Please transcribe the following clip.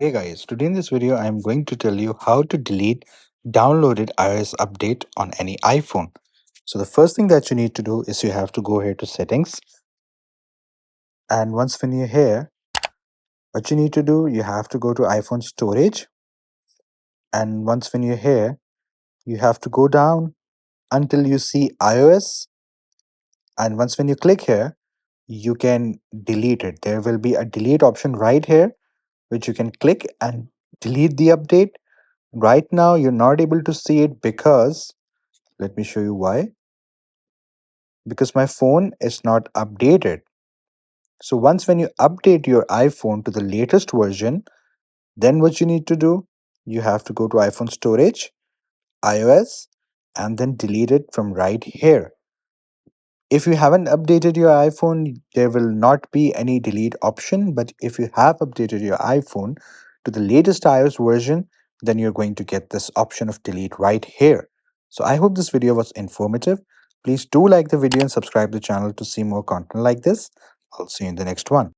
Hey guys, today in this video I am going to tell you how to delete downloaded iOS update on any iPhone. So the first thing that you need to do is you have to go here to settings, and once when you're here, what you need to do, you have to go to iPhone storage, and once when you're here, you have to go down until you see iOS, and once when you click here, you can delete it. There will be a delete option right here which you can click and delete the update. Right now you're not able to see it because let me show you why. Because my phone is not updated. So once when you update your iPhone to the latest version, then what you need to do, you have to go to iPhone storage, iOS, and then delete it from right here. If you haven't updated your iPhone, there will not be any delete option. But if you have updated your iPhone to the latest iOS version, then you're going to get this option of delete right here. So I hope this video was informative. Please do like the video and subscribe the channel to see more content like this. I'll see you in the next one.